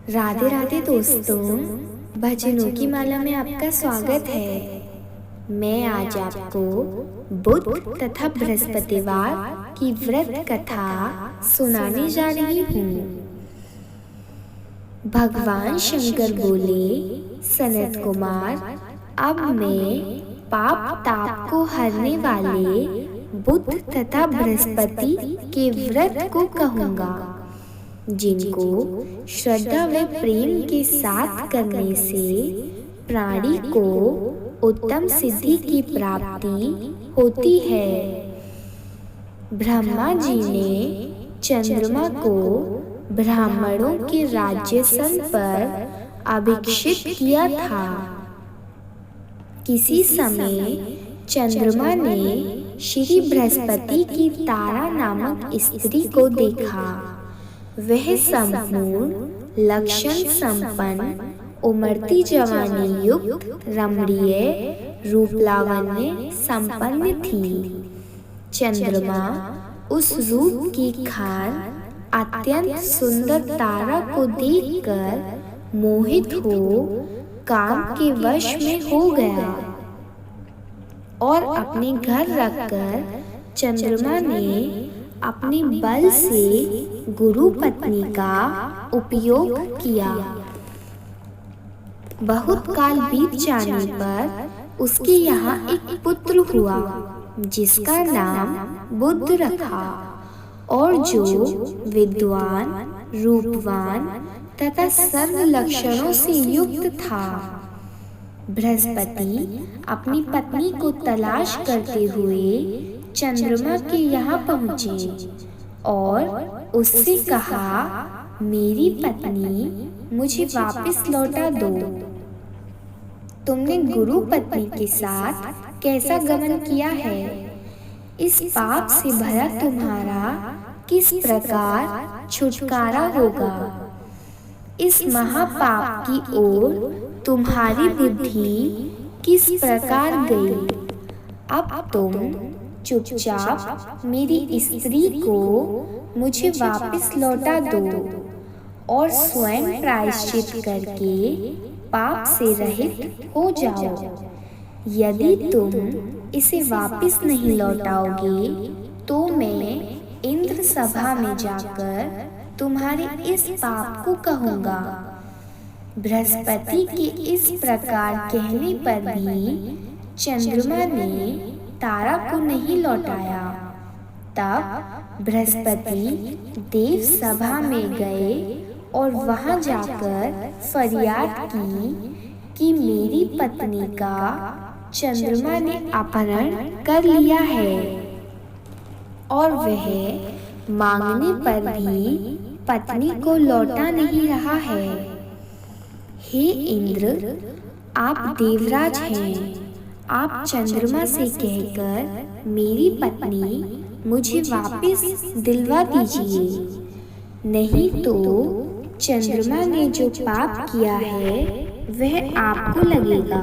राधे राधे दोस्तों, भजनों की माला में आपका स्वागत है। मैं आज आपको बुध तथा बृहस्पतिवार की व्रत कथा सुनाने जा रही हूँ। भगवान शंकर बोले, सनत कुमार, अब मैं पाप ताप को हरने वाले बुध तथा बृहस्पति के व्रत को कहूँगा, जिनको श्रद्धा व प्रेम के साथ करने से प्राणी को उत्तम सिद्धि की प्राप्ति होती है। ब्रह्मा जी ने चंद्रमा को ब्राह्मणों के राज्यासन पर अभिषिक्त किया था। किसी समय चंद्रमा ने श्री बृहस्पति की तारा नामक स्त्री को देखा। वह संपूर्ण लक्षण संपन्न, उमड़ती जवानी युक्त, रमणीय रूप लावण्य संपन्न थी। चंद्रमा उस रूप की खान अत्यंत सुंदर तारा को देखकर मोहित हो काम के वश में हो गया और अपने घर रखकर चंद्रमा ने अपने बल से गुरु पत्नी का उपयोग किया। बहुत काल बीत जाने पर उसके यहाँ एक पुत्र हुआ, जिसका नाम बुध रखा, और जो विद्वान, रूपवान तथा सर्व लक्षणों से युक्त था। बृहस्पति अपनी पत्नी को तलाश करते हुए चंद्रमा के यहाँ पहुँचे और उससे कहा, मेरी पत्नी, मुझे वापस लौटा दो। तुमने गुरु पत्नी के साथ कैसा गमन किया है? इस पाप से भला तुम्हारा किस प्रकार छुटकारा होगा? इस महापाप की ओर तुम्हारी बुद्धि किस प्रकार गई? अब तुम चुपचाप मेरी स्त्री को मुझे वापस लौटा दो और स्वयं प्रायश्चित करके पाप से रहित हो जाओ। यदि तुम इसे वापस नहीं लौटाओगे तो मैं इंद्र सभा में जाकर तुम्हारे इस पाप को कहूँगा। बृहस्पति के इस प्रकार कहने पर भी चंद्रमा ने तारा को नहीं लौटाया। तब बृहस्पति देव सभा में गए और वहां जाकर फरियाद की कि मेरी पत्नी का चंद्रमा ने अपहरण कर लिया है और वह मांगने पर भी पत्नी को लौटा नहीं रहा है। हे इंद्र, आप देवराज हैं, आप चंद्रमा से कहकर मेरी पत्नी मुझे वापस दिलवा दीजिए, नहीं तो चंद्रमा ने जो पाप किया है वह आपको लगेगा।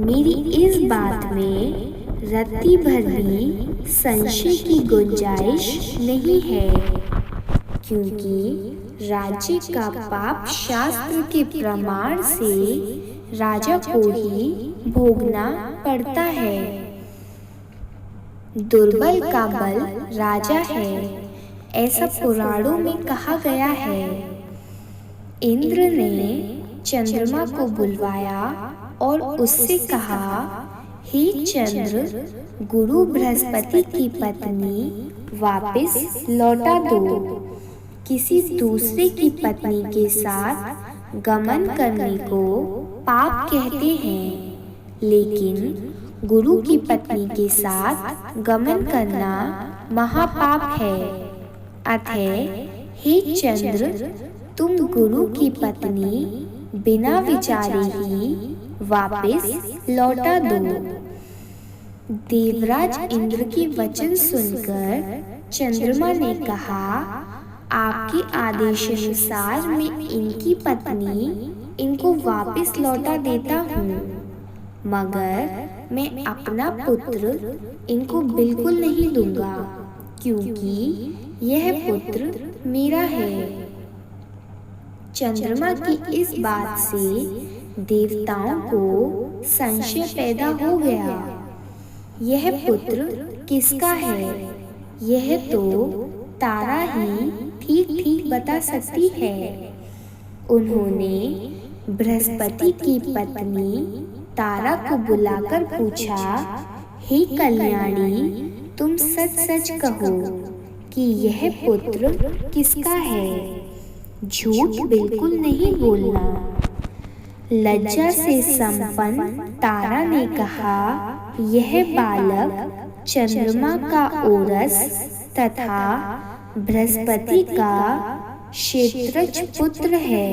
मेरी इस बात में रत्ती भर भी संशय की गुंजाइश नहीं है, क्योंकि राज्य का पाप शास्त्र के प्रमाण से राजा को ही भोगना पड़ता है। दुर्बल का बल राजा है, ऐसा पुराणों में कहा गया है। इंद्र ने चंद्रमा को बुलवाया और उससे कहा, हे चंद्र, गुरु बृहस्पति की पत्नी वापस लौटा दो। किसी दूसरे की पत्नी के साथ गमन करने को पाप कहते हैं, लेकिन गुरु की पत्नी के साथ गमन करना महापाप है। अतः हे चंद्र, तुम गुरु की पत्नी बिना विचारे ही वापस लौटा दो। देवराज इंद्र के वचन सुनकर चंद्रमा ने कहा, आपके आदेशानुसार मैं इनकी पत्नी इनको वापस लौटा देता हूँ, मगर मैं अपना पुत्र इनको बिल्कुल नहीं दूंगा, क्योंकि यह पुत्र मेरा है। चंद्रमा की इस बात से देवताओं को संशय पैदा हो गया। यह पुत्र किसका है? यह तो तारा ही ठीक ठीक बता सकती है। उन्होंने बृहस्पति की पत्नी तारा को बुलाकर पूछा, हे कल्याणी, तुम सच सच कहो कि यह पुत्र किसका है? झूठ बिल्कुल नहीं बोलना। लज्जा से संपन्न तारा ने कहा, यह बालक चंद्रमा का औरस तथा बृहस्पति का क्षेत्रज पुत्र है।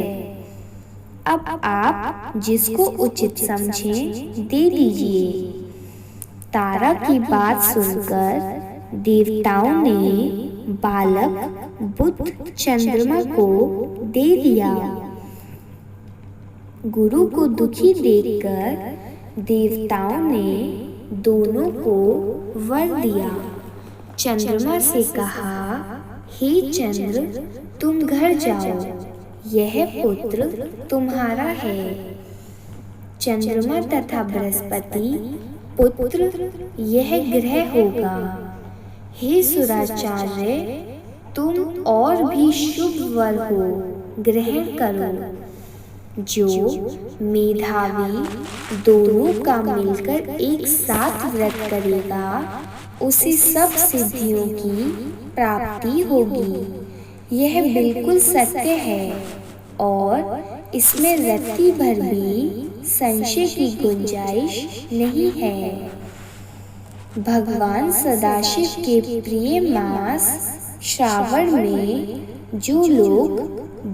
अब आप जिसको उचित समझें दे दीजिए। तारा की बात सुनकर देवताओं ने बालक बुध चंद्रमा को दे दिया। गुरु को दुखी देखकर देवताओं ने दोनों को वर दिया। चंद्रमा से कहा, हे चंद्र, तुम घर जाओ, यह पुत्र तुम्हारा है। चंद्रमा तथा बृहस्पति पुत्र यह ग्रह होगा। हे सुराचार्य, तुम और भी शुभ वर हो ग्रहण करो। जो मेधावी दोनों का मिलकर एक साथ व्रत करेगा उसे सब सिद्धियों की प्राप्ति होगी। यह बिल्कुल सत्य है और इसमें रत्ती भर भी संशय की गुंजाइश नहीं है। भगवान सदाशिव के प्रिय मास श्रावण में जो लोग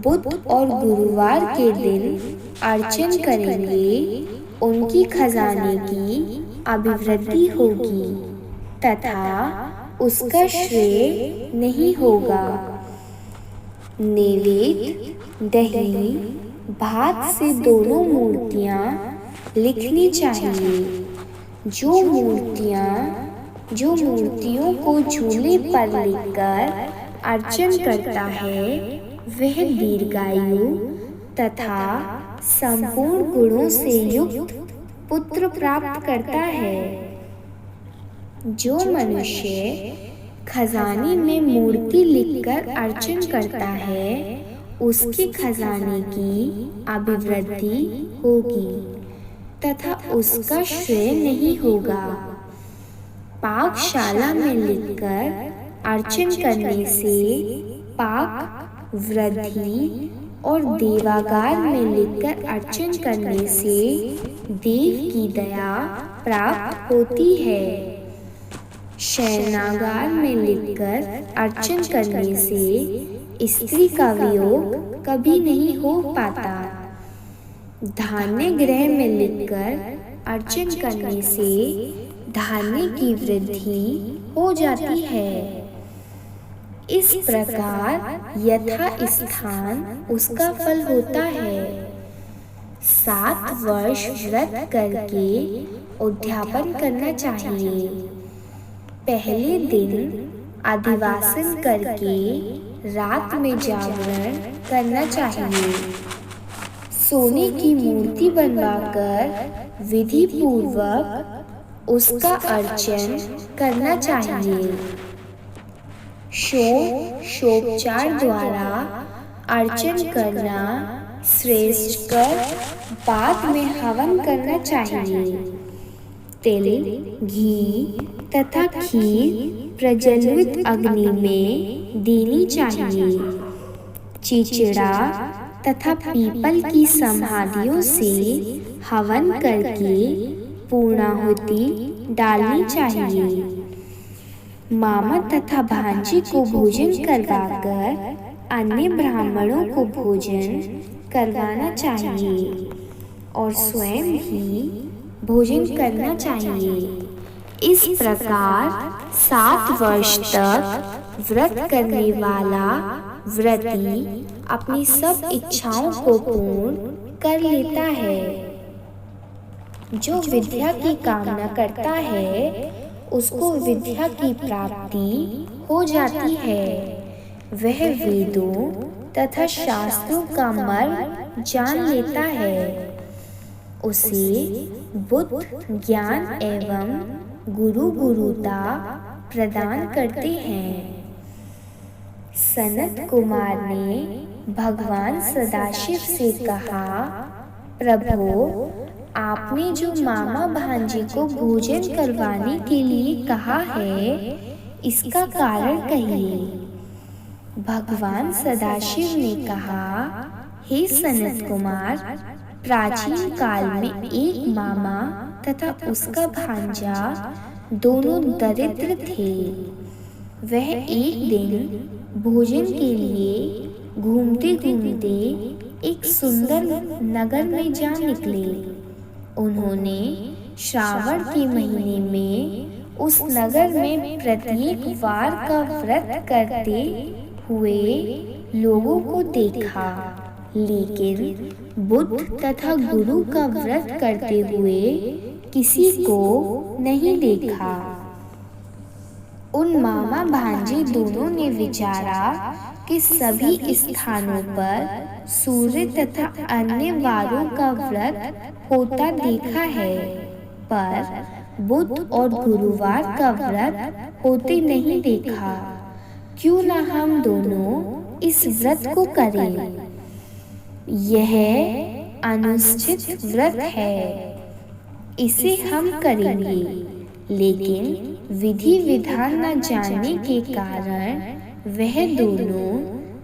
बुध और गुरुवार के दिन अर्चन करेंगे उनकी खजाने की अभिवृद्धि होगी तथा उसका श्रेय नहीं होगा। नैवेद्य दही भात से दोनों मूर्तियाँ लिखनी चाहिए। जो मूर्तियों को झूले पर लिखकर अर्चन करता है वह दीर्घायु तथा संपूर्ण गुणों से युक्त पुत्र प्राप्त करता है। जो मनुष्य खजाने में मूर्ति लिखकर अर्चन करता है उसके खजाने की अभिवृद्धि होगी तथा उसका श्रेय नहीं होगा। पाकशाला में लिखकर अर्चन करने से पाक वृद्धि और देवागार में लिखकर अर्चन करने से देव की दया प्राप्त होती है। शयनागार में लिखकर अर्चन करने से स्त्री का वियोग कभी नहीं हो पाता। धान्य गृह में लिखकर अर्चन करने से धान्य की वृद्धि हो जाती है। इस प्रकार यथा स्थान उसका फल होता है। 7 वर्ष व्रत करके उद्यापन करना चाहिए। पहले दिन अधिवासन करके रात में जागरण करना चाहिए। सोने की मूर्ति बनवाकर विधि पूर्वक उसका अर्चन करना चाहिए। षोडशोपचार द्वारा अर्चन करना श्रेष्ठ कर बाद में हवन करना चाहिए। तिल, घी तथा खीर प्रज्वलित अग्नि में देनी चाहिए। चिचिड़ा तथा पीपल की समाधियों से हवन करके पूर्णाहुति डालनी चाहिए। मामा तथा भांजी को भोजन करवाकर अन्य ब्राह्मणों को भोजन करवाना चाहिए और स्वयं भी भोजन करना चाहिए। इस प्रकार 7 वर्ष तक व्रत करने वाला व्रती अपनी सब इच्छाओं को पूर्ण कर लेता है। जो विद्या की कामना करता है उसको विद्या की प्राप्ति हो जाती है। वह वेदों तथा शास्त्रों का मर्म जान लेता है, उसे बुद्ध ज्ञान एवं गुरु गुरुता प्रदान करते हैं। सनत कुमार ने भगवान सदाशिव से कहा, प्रभु, आपने जो मामा भांजे को भोजन करवाने के लिए कहा है, इसका कारण कहिए। भगवान सदाशिव ने कहा, हे सनत कुमार, प्राचीन काल में एक मामा तथा उसका भांजा दोनों दरिद्र थे। वह एक दिन भोजन के लिए घूमते घूमते एक सुंदर नगर में जा निकले। उन्होंने श्रावण के महीने में उस नगर में प्रत्येक वार का व्रत करते हुए लोगों को देखा, लेकिन बुद्ध तथा गुरु का व्रत करते हुए किसी को नहीं देखा। उन मामा भांजे दोनों ने विचारा कि सभी स्थानों पर सूर्य तथा अन्य वारों का व्रत होता देखा है, पर बुध और गुरुवार का व्रत होते नहीं देखा। क्यों ना हम दोनों इस व्रत को करें? यह अनुष्ठित व्रत है, इसे हम करेंगे। लेकिन विधि विधान न जानने के कारण वह दोनों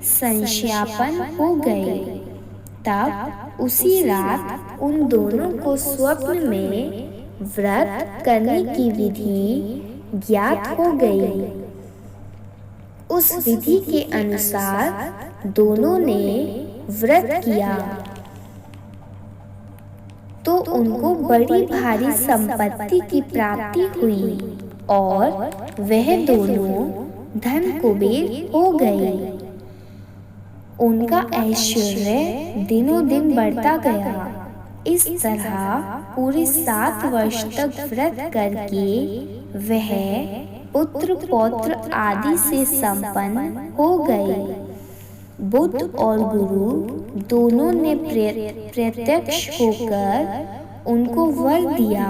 संशयापन हो गए। तब उसी रात उन दोनों को स्वप्न में व्रत करने की विधि ज्ञात हो गई। उस विधि के अनुसार दोनों ने व्रत किया तो उनको बड़ी भारी संपत्ति की प्राप्ति हुई और वह दोनों धन कुबेर हो गए। उनका ऐश्वर्य दिनों दिन बढ़ता गया। इस तरह पूरे 7 वर्ष तक व्रत करके वह पुत्र पौत्र आदि से संपन्न हो गए। बुद्ध और गुरु दोनों ने प्रत्यक्ष होकर उनको वर दिया,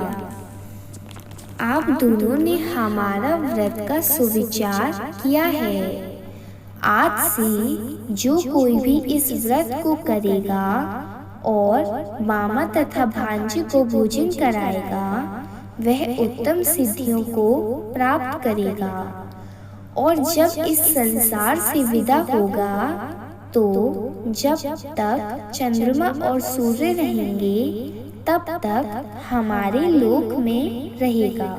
आप दोनों ने हमारा व्रत का सुविचार किया है। आज से जो कोई भी इस व्रत को करेगा और मामा तथा भांजे को भोजन कराएगा, वह उत्तम सिद्धियों को प्राप्त करेगा और जब इस संसार से विदा होगा तो जब तक चंद्रमा और सूर्य रहेंगे तब तक हमारे लोक में रहेगा।